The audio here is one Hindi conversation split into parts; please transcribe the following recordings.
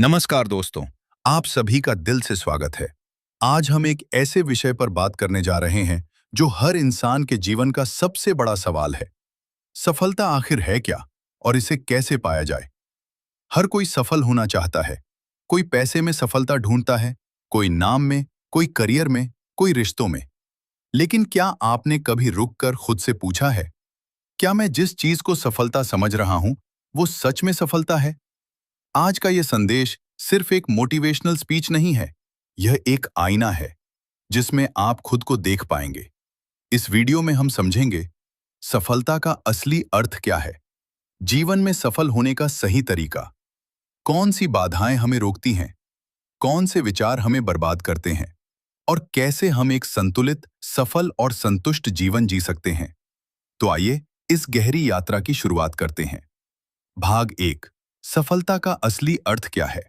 नमस्कार दोस्तों, आप सभी का दिल से स्वागत है। आज हम एक ऐसे विषय पर बात करने जा रहे हैं जो हर इंसान के जीवन का सबसे बड़ा सवाल है। सफलता आखिर है क्या और इसे कैसे पाया जाए? हर कोई सफल होना चाहता है। कोई पैसे में सफलता ढूंढता है, कोई नाम में, कोई करियर में, कोई रिश्तों में। लेकिन क्या आपने कभी रुककर खुद से पूछा है, क्या मैं जिस चीज को सफलता समझ रहा हूं, वो सच में सफलता है? आज का ये संदेश सिर्फ एक मोटिवेशनल स्पीच नहीं है, यह एक आईना है जिसमें आप खुद को देख पाएंगे। इस वीडियो में हम समझेंगे सफलता का असली अर्थ क्या है, जीवन में सफल होने का सही तरीका, कौन सी बाधाएं हमें रोकती हैं, कौन से विचार हमें बर्बाद करते हैं और कैसे हम एक संतुलित, सफल और संतुष्ट जीवन जी सकते हैं। तो आइए इस गहरी यात्रा की शुरुआत करते हैं। भाग एक, सफलता का असली अर्थ क्या है?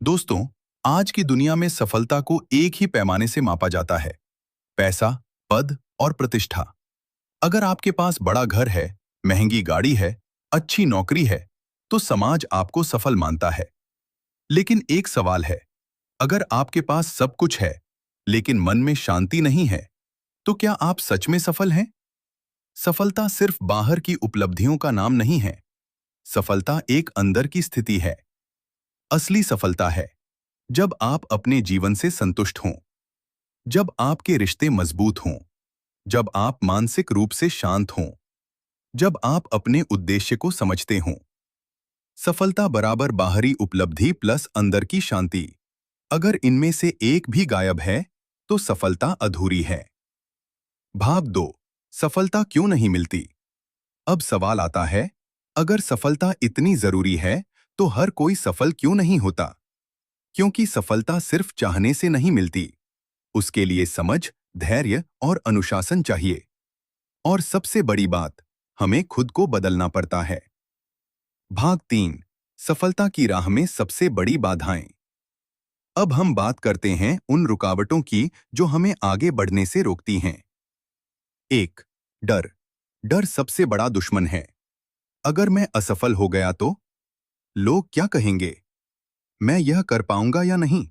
दोस्तों, आज की दुनिया में सफलता को एक ही पैमाने से मापा जाता है, पैसा, पद और प्रतिष्ठा। अगर आपके पास बड़ा घर है, महंगी गाड़ी है, अच्छी नौकरी है, तो समाज आपको सफल मानता है। लेकिन एक सवाल है, अगर आपके पास सब कुछ है, लेकिन मन में शांति नहीं है, तो क्या आप सच में सफल हैं? सफलता सिर्फ बाहर की उपलब्धियों का नाम नहीं है। सफलता एक अंदर की स्थिति है। असली सफलता है जब आप अपने जीवन से संतुष्ट हों, जब आपके रिश्ते मजबूत हों, जब आप मानसिक रूप से शांत हों, जब आप अपने उद्देश्य को समझते हों। सफलता बराबर बाहरी उपलब्धि प्लस अंदर की शांति। अगर इनमें से एक भी गायब है, तो सफलता अधूरी है। भाग दो, सफलता क्यों नहीं मिलती? अब सवाल आता है, अगर सफलता इतनी जरूरी है, तो हर कोई सफल क्यों नहीं होता? क्योंकि सफलता सिर्फ चाहने से नहीं मिलती। उसके लिए समझ, धैर्य और अनुशासन चाहिए। और सबसे बड़ी बात, हमें खुद को बदलना पड़ता है। भाग तीन, सफलता की राह में सबसे बड़ी बाधाएं। अब हम बात करते हैं उन रुकावटों की जो हमें आगे बढ़ने से रोकती हैं। एक, डर। डर सबसे बड़ा दुश्मन है। अगर मैं असफल हो गया तो लोग क्या कहेंगे? मैं यह कर पाऊंगा या नहीं?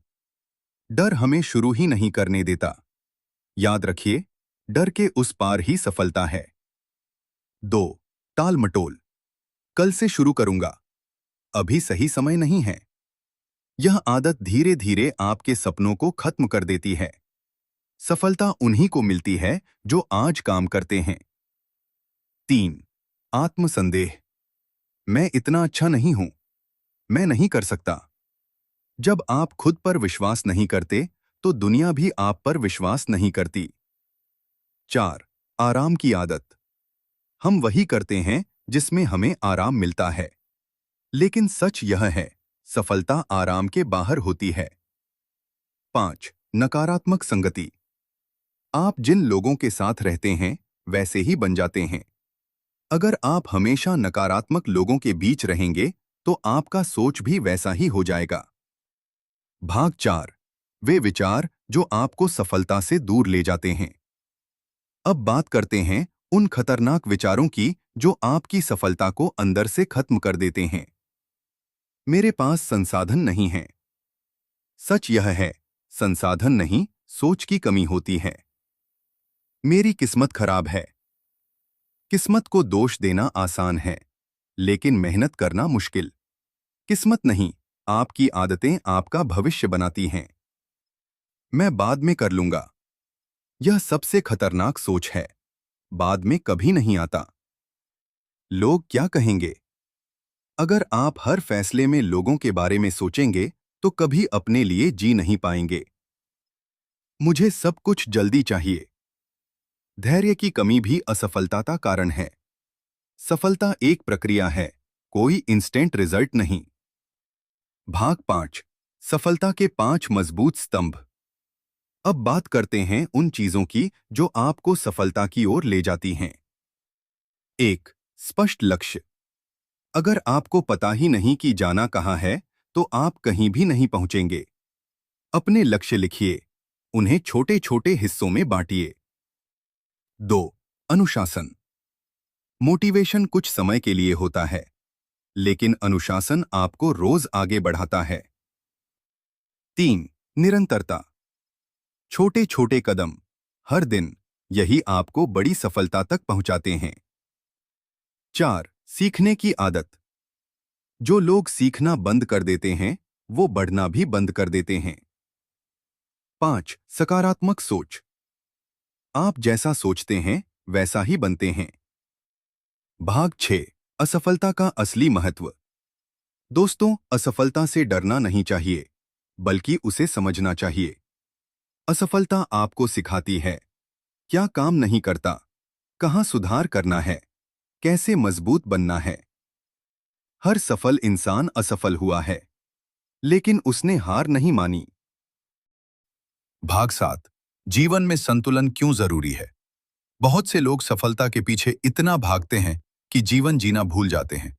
डर हमें शुरू ही नहीं करने देता। याद रखिए, डर के उस पार ही सफलता है। दो, टाल मटोल। कल से शुरू करूंगा, अभी सही समय नहीं है। यह आदत धीरे धीरे आपके सपनों को खत्म कर देती है। सफलता उन्हीं को मिलती है जो आज काम करते हैं। तीन, आत्मसंदेह। मैं इतना अच्छा नहीं हूं, मैं नहीं कर सकता। जब आप खुद पर विश्वास नहीं करते, तो दुनिया भी आप पर विश्वास नहीं करती। चार, आराम की आदत। हम वही करते हैं जिसमें हमें आराम मिलता है। लेकिन सच यह है, सफलता आराम के बाहर होती है। पांच, नकारात्मक संगति। आप जिन लोगों के साथ रहते हैं, वैसे ही बन जाते हैं। अगर आप हमेशा नकारात्मक लोगों के बीच रहेंगे, तो आपका सोच भी वैसा ही हो जाएगा। भाग चार, वे विचार जो आपको सफलता से दूर ले जाते हैं। अब बात करते हैं उन खतरनाक विचारों की जो आपकी सफलता को अंदर से खत्म कर देते हैं। मेरे पास संसाधन नहीं है। सच यह है, संसाधन नहीं, सोच की कमी होती है। मेरी किस्मत खराब है। किस्मत को दोष देना आसान है, लेकिन मेहनत करना मुश्किल। किस्मत नहीं, आपकी आदतें आपका भविष्य बनाती हैं। मैं बाद में कर लूंगा, यह सबसे खतरनाक सोच है। बाद में कभी नहीं आता। लोग क्या कहेंगे? अगर आप हर फैसले में लोगों के बारे में सोचेंगे, तो कभी अपने लिए जी नहीं पाएंगे। मुझे सब कुछ जल्दी चाहिए। धैर्य की कमी भी असफलता का कारण है। सफलता एक प्रक्रिया है, कोई इंस्टेंट रिजल्ट नहीं। भाग पांच, सफलता के पांच मजबूत स्तंभ। अब बात करते हैं उन चीजों की जो आपको सफलता की ओर ले जाती हैं। एक, स्पष्ट लक्ष्य। अगर आपको पता ही नहीं कि जाना कहाँ है, तो आप कहीं भी नहीं पहुंचेंगे। अपने लक्ष्य लिखिए, उन्हें छोटे छोटे हिस्सों में बांटिए। दो, अनुशासन। मोटिवेशन कुछ समय के लिए होता है, लेकिन अनुशासन आपको रोज आगे बढ़ाता है। 3. निरंतरता। छोटे छोटे कदम हर दिन, यही आपको बड़ी सफलता तक पहुंचाते हैं। 4. सीखने की आदत। जो लोग सीखना बंद कर देते हैं, वो बढ़ना भी बंद कर देते हैं। 5. सकारात्मक सोच। आप जैसा सोचते हैं, वैसा ही बनते हैं। भाग 6. असफलता का असली महत्व। दोस्तों, असफलता से डरना नहीं चाहिए, बल्कि उसे समझना चाहिए। असफलता आपको सिखाती है क्या काम नहीं करता, कहाँ सुधार करना है, कैसे मजबूत बनना है। हर सफल इंसान असफल हुआ है, लेकिन उसने हार नहीं मानी। भाग 7। जीवन में संतुलन क्यों जरूरी है। बहुत से लोग सफलता के पीछे इतना भागते हैं कि जीवन जीना भूल जाते हैं।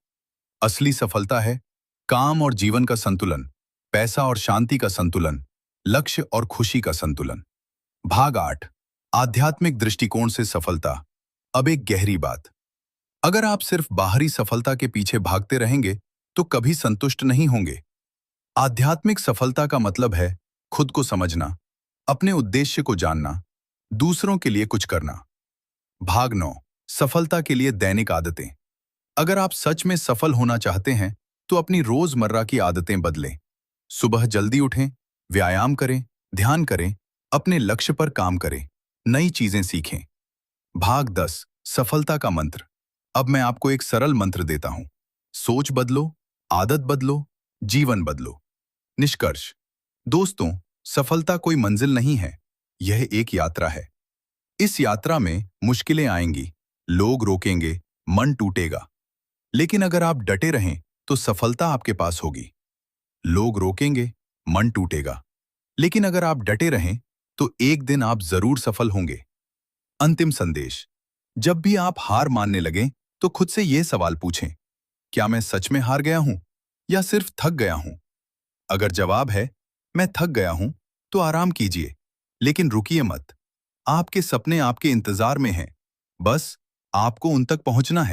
असली सफलता है काम और जीवन का संतुलन, पैसा और शांति का संतुलन, लक्ष्य और खुशी का संतुलन। भाग 8। आध्यात्मिक दृष्टिकोण से सफलता। अब एक गहरी बात। अगर आप सिर्फ बाहरी सफलता के पीछे भागते रहेंगे तो कभी संतुष्ट नहीं होंगे। आध्यात्मिक सफलता का मतलब है खुद को समझना, अपने उद्देश्य को जानना, दूसरों के लिए कुछ करना। भाग 9। सफलता के लिए दैनिक आदतें। अगर आप सच में सफल होना चाहते हैं तो अपनी रोजमर्रा की आदतें बदलें। सुबह जल्दी उठें, व्यायाम करें, ध्यान करें, अपने लक्ष्य पर काम करें, नई चीजें सीखें। भाग 10। सफलता का मंत्र। अब मैं आपको एक सरल मंत्र देता हूं। सोच बदलो, आदत बदलो, जीवन बदलो। निष्कर्ष। दोस्तों, सफलता कोई मंजिल नहीं है, यह एक यात्रा है। इस यात्रा में मुश्किलें आएंगी, लोग रोकेंगे, मन टूटेगा। लेकिन अगर आप डटे रहें तो सफलता आपके पास होगी। लोग रोकेंगे, मन टूटेगा, लेकिन अगर आप डटे रहें तो एक दिन आप जरूर सफल होंगे। अंतिम संदेश। जब भी आप हार मानने लगें तो खुद से यह सवाल पूछें, क्या मैं सच में हार गया हूं या सिर्फ थक गया हूं। अगर जवाब है मैं थक गया हूं तो आराम कीजिए, लेकिन रुकिए मत। आपके सपने आपके इंतजार में हैं, बस आपको उन तक पहुंचना है।